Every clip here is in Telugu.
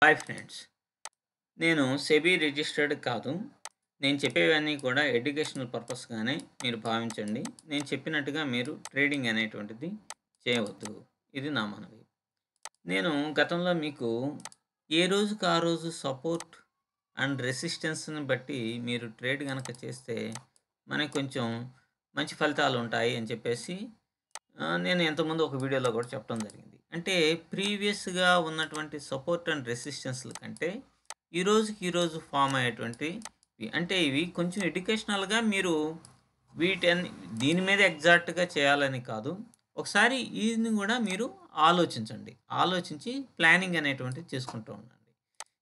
Hi friends. నేను సెబీ రిజిస్టర్డ్ కాదు. నేను చెప్పేవన్నీ కూడా ఎడ్యుకేషనల్ పర్పస్‌గానే మీరు భావించండి. నేను చెప్పినట్టుగా మీరు ట్రేడింగ్ అనేటువంటిది చేయవద్దు. ఇది నా మనవి. నేను గతంలో మీకు ఏ రోజుకి ఆ రోజు సపోర్ట్ అండ్ రెసిస్టెన్స్‌ని బట్టి మీరు ట్రేడ్ గనక చేస్తే మనకు కొంచెం మంచి ఫలితాలుంటాయి అని చెప్పేసి నేను ఇంతకుముందు ఒక వీడియోలో కూడా చెప్పడం జరిగింది. అంటే ప్రీవియస్‌గా ఉన్నటువంటి సపోర్ట్ అండ్ రెసిస్టెన్స్‌ల కంటే ఈ రోజు ఫార్మ్ అయ్యేటువంటివి అంటే ఇవి కొంచెం ఎడ్యుకేషనల్‌గా మీరు వీటన్ని దీని మీద ఎగ్జాక్ట్‌గా చేయాలని కాదు. ఒకసారి ఈని గూడా మీరు ఆలోచించండి. ఆలోచించి ప్లానింగ్ అనేటువంటిది చేసుకుంటూ ఉండండి.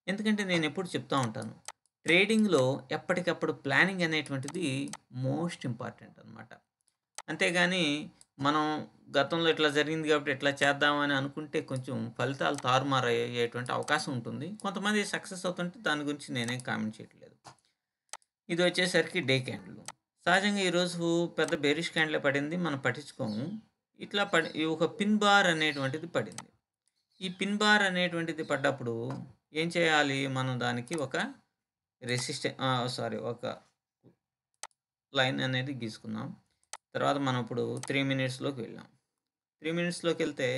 ఎందుకంటే నేనెప్పుడు చెప్తా ఉంటాను. ట్రేడింగ్‌లో ఎప్పటికప్పుడు ప్లానింగ్ అనేటువంటిది మోస్ట్ ఇంపార్టెంట్ అనమాట. అంతేగాని మనం గతంలో ఇట్లా జరిగింది కాబట్టి ఇట్లా చేద్దామని అనుకుంటే కొంచెం ఫలితాలు తారుమారయ్యేటువంటి అవకాశం ఉంటుంది. కొంతమంది సక్సెస్ అవుతుంటే దాని గురించి నేనేం కామెంట్ చేయట్లేదు. ఇది వచ్చేసరికి డే క్యాండిల్. సహజంగా ఈరోజు పెద్ద బేరిష్ క్యాండిలే పడింది. మనం పట్టించుకోము. ఇట్లా ఈ ఒక పిన్ బార్ అనేటువంటిది పడింది. ఈ పిన్ బార్ అనేటువంటిది పడ్డప్పుడు ఏం చేయాలి? మనం దానికి ఒక ఒక లైన్ అనేది గీసుకుందాం. తర్వాత మనం ఇప్పుడు 3 మినిట్స్‌లోకి వెళ్ళాం. 3 మినిట్స్‌లోకెళ్తే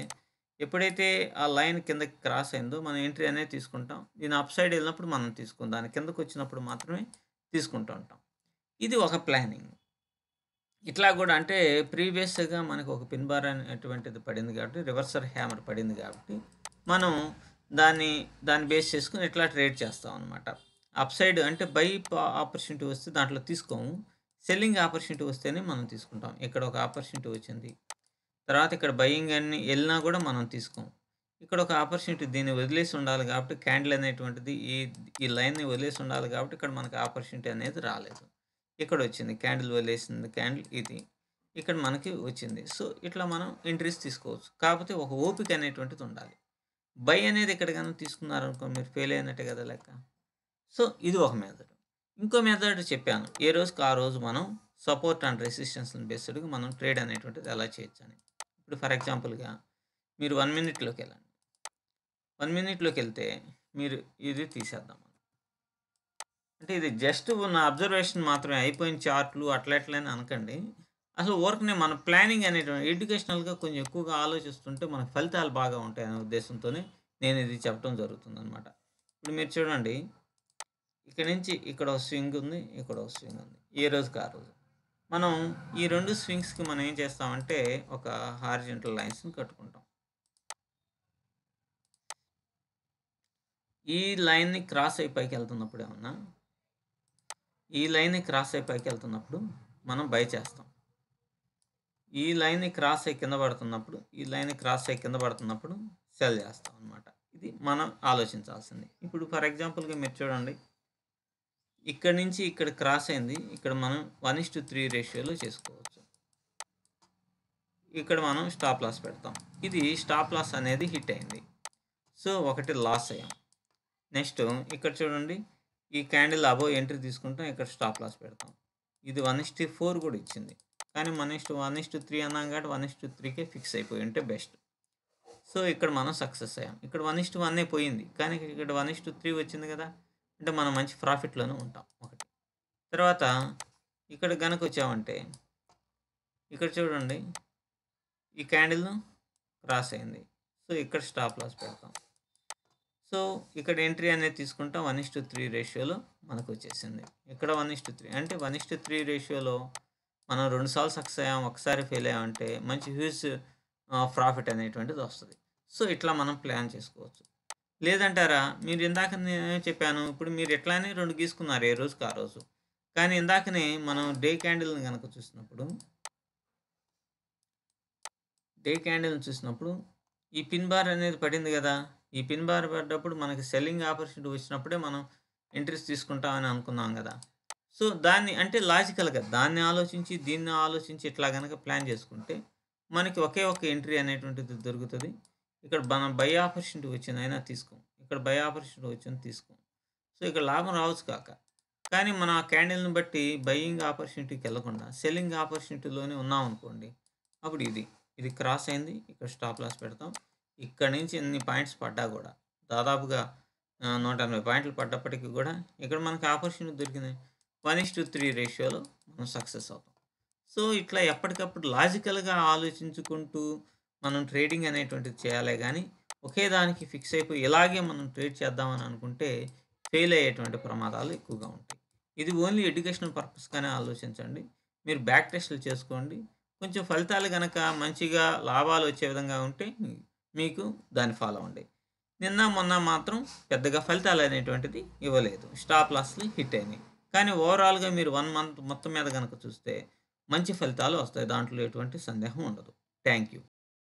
ఎప్పుడైతే ఆ లైన్ కిందకి క్రాస్ అయిందో మనం ఎంట్రీ అనేది తీసుకుంటాం. దీని అప్ సైడ్ ఎళ్ళినప్పుడు మనం తీసుకోం. దాని కిందకొచ్చినప్పుడు మాత్రమే తీసుకుంటూ ఉంటాం. ఇది ఒక ప్లానింగ్. ఇట్లా గూడా అంటే ప్రీవియస్‌గా మనకు ఒక పిన్ బార్ అనేటువంటిది పడింది కాబట్టి రివర్సర్ హ్యామర్ పడింది కాబట్టి మనం దాన్ని దాన్ని బేస్ చేసుకొని ఇట్లా ట్రేడ్ చేస్తాం అనమాట. అప్ సైడ్ అంటే బై ఆపర్చునిటీ వస్తే దాంట్లో తీసుకోము. సెల్లింగ్ ఆపర్చునిటీ వస్తేనే మనం తీసుకుంటాం. ఇక్కడ ఒక ఆపర్చునిటీ వచ్చింది. తర్వాత ఇక్కడ బయింగ్ అని ఎళ్ళినా గూడా మనం తీసుకోం. ఇక్కడ ఒక ఆపర్చునిటీ దీన్ని వదిలేసి ఉండాలి కాబట్టి క్యాండిల్ అనేటువంటిది ఈ లైన్‌ని వదిలేసి ఉండాలి కాబట్టి ఇక్కడ మనకు ఆపర్చునిటీ అనేది రాలేదు. ఇక్కడొచ్చింది. క్యాండిల్ వదిలేసింది క్యాండిల్ ఇది. ఇక్కడ మనకి వచ్చింది. సో, ఇట్లా మనం ఎంట్రీస్ తీసుకోవచ్చు. కాకపోతే ఒక ఓపిక అనేటువంటిది ఉండాలి. బై అనేది ఇక్కడ గనుక తీసుకున్నారనుకో మీరు ఫెయిల్ అయినట్టే కదా లెక్క. సో, ఇది ఒక మెథడ్. ఇంకో మెథడ్ చెప్పాను. ఏ రోజుకి ఆ రోజు మనం సపోర్ట్ అండ్ రెసిస్టెన్స్‌ని బేస్డ్‌గా మనం ట్రేడ్ అనేటువంటిది ఎలా చేయొచ్చని. ఇప్పుడు ఫర్ ఎగ్జాంపుల్‌గా మీరు 1 మినిట్‌లోకెళ్ళండి. 1 మినిట్‌లోకెళ్తే మీరు ఇది తీసేద్దాం. అంటే ఇది జస్ట్ నా అబ్జర్వేషన్ మాత్రమే. అయిపోయిన చార్ట్‌లు అట్లా ఇట్లా అని అనకండి. అసలు ఊరకనే మన ప్లానింగ్ అనేటువంటి ఎడ్యుకేషనల్‌గా కొంచెం ఎక్కువగా ఆలోచిస్తుంటే మనకు ఫలితాలు బాగా ఉంటాయనే ఉద్దేశంతోనే నేను ఇది చెప్పడం జరుగుతుందనమాట. ఇప్పుడు మీరు చూడండి. ఇక్కడి నుంచి ఇక్కడ ఒక స్వింగ్ ఉంది. ఇక్కడ ఒక స్వింగ్ ఉంది. ఏ రోజుకి ఆ రోజు. మనం ఈ 2 స్వింగ్స్‌కి మనం ఏం చేస్తామంటే ఒక హారిజాంటల్ లైన్స్‌ని కట్టుకుంటాం. ఈ లైన్‌ని క్రాస్ అయ్యి పైకెళ్తున్నప్పుడు ఏమన్నా ఈ లైన్‌ని క్రాస్ అయ్యి పైకెళ్తున్నప్పుడు మనం బై చేస్తాం. ఈ లైన్‌ని క్రాస్ అయ్యి కింద పడుతున్నప్పుడు, ఈ లైన్‌ని క్రాస్ అయ్యి కింద పడుతున్నప్పుడు సెల్ చేస్తాం అనమాట. ఇది మనం ఆలోచించాల్సింది. ఇప్పుడు ఫర్ ఎగ్జాంపుల్‌గా మీరు చూడండి. ఇక్కడి నుంచి ఇక్కడ క్రాస్ అయింది. ఇక్కడ మనం 1:3 రేషియోలో చేసుకోవచ్చు. ఇక్కడ మనం స్టాప్ లాస్ పెడతాం. ఇది స్టాప్ లాస్ అనేది హిట్ అయింది. సో, ఒకటి లాస్ అయ్యాం. నెక్స్ట్ ఇక్కడ చూడండి. ఈ క్యాండిల్ అబోవ్ ఎంట్రీ తీసుకుంటాం. ఇక్కడ స్టాప్ లాస్ పెడతాం. ఇది 1:4 కూడా ఇచ్చింది. కానీ మన 1:3 అన్నాం కాబట్టి 1:3కే ఫిక్స్ అయిపోయి ఉంటే బెస్ట్. సో, ఇక్కడ మనం సక్సెస్ అయ్యాం. ఇక్కడ 1:1 పోయింది. కానీ ఇక్కడ 1:3 వచ్చింది కదా! అంటే మనం మంచి ప్రాఫిట్‌లోనే ఉంటాం ఒకటి. తర్వాత ఇక్కడ గనకొచ్చామంటే ఇక్కడ చూడండి. ఈ క్యాండిల్ క్రాస్ అయింది. సో, ఇక్కడ స్టాప్ లాస్ పెడతాం. సో, ఇక్కడ ఎంట్రీ అనేది తీసుకుంటాం. 1:3 రేషియోలో మనకొచ్చేసింది. ఇక్కడ 1:3 అంటే 1:3 రేషియోలో మనం 2 సార్లు సక్సెస్ అయ్యాం. ఒకసారి ఫెయిల్ అయ్యామంటే మంచి హ్యూజ్ ప్రాఫిట్ అనేటువంటిది వస్తది. సో, ఇట్లా మనం ప్లాన్ చేసుకోవచ్చు. లేదంటారా? మీరు ఇందాక నేనేం చెప్పాను. ఇప్పుడు మీరు ఇట్లానే 2 గీసుకున్నారు ఏ రోజుకి ఆ రోజు. కానీ ఇందాకనే మనం డే క్యాండిల్‌ని గనక చూసినప్పుడు ఈ పిన్ బార్ అనేది పడింది గదా! ఈ పిన్ బార్ పడ్డప్పుడు మనకి సెల్లింగ్ ఆపర్చునిటీ వచ్చినప్పుడే మనం ఎంట్రీస్ తీసుకుంటామని అనుకున్నాం గదా! సో, దాన్ని అంటే లాజికల్‌గా దాన్ని ఆలోచించి, దీన్ని ఆలోచించి ఇట్లా గనక ప్లాన్ చేసుకుంటే మనకి ఒకే ఒక ఎంట్రీ అనేటువంటిది దొరుకుతది. ఇక్కడ మనం బై ఆపర్చునిటీ వచ్చిందయినా తీసుకోం. ఇక్కడ బై ఆపర్చునిటీ వచ్చింది తీసుకోం. సో, ఇక్కడ లాభం రావచ్చు కాక. కానీ మనం ఆ క్యాండిల్‌ని బట్టి బయింగ్ ఆపర్చునిటీకెళ్ళకుండా సెల్లింగ్ ఆపర్చునిటీలోనే ఉన్నామనుకోండి. అప్పుడు ఇది క్రాస్ అయింది. ఇక్కడ స్టాప్ లాస్ పెడతాం. ఇక్కడి నుంచి ఎన్ని పాయింట్స్ పడ్డా గూడా దాదాపుగా 180 పాయింట్లు పడ్డప్పటికి గూడా ఇక్కడ మనకు ఆపర్చునిటీ దొరికింది. 1:3 రేషియోలో మనం సక్సెస్ అవుతాం. సో, ఇట్లా ఎప్పటికప్పుడు లాజికల్‌గా ఆలోచించుకుంటూ మనం ట్రేడింగ్ అనేటువంటిది చేయాలే గానీ, ఒకే దానికి ఫిక్స్ అయిపోయి ఇలాగే మనం ట్రేడ్ చేద్దామని అనుకుంటే ఫెయిల్ అయ్యేటువంటి ప్రమాదాలు ఎక్కువగా ఉంటాయి. ఇది ఓన్లీ ఎడ్యుకేషనల్ పర్పస్‌గానే ఆలోచించండి. మీరు బ్యాక్ టెస్ట్‌లు చేసుకోండి. కొంచెం ఫలితాలు గనక మంచిగా లాభాలొచ్చే విధంగా ఉంటే మీకు దాన్ని ఫాలో అవ్వండి. నిన్న, మొన్న మాత్రం పెద్దగా ఫలితాలనేటువంటిది ఇవ్వలేదు. స్టాప్ లాస్‌లు హిట్ అయినాయి. కానీ ఓవరాల్‌గా మీరు 1 మంత్ మొత్తం మీద గనక చూస్తే మంచి ఫలితాలు వస్తాయి. దాంట్లో ఎటువంటి సందేహం ఉండదు. Thank you.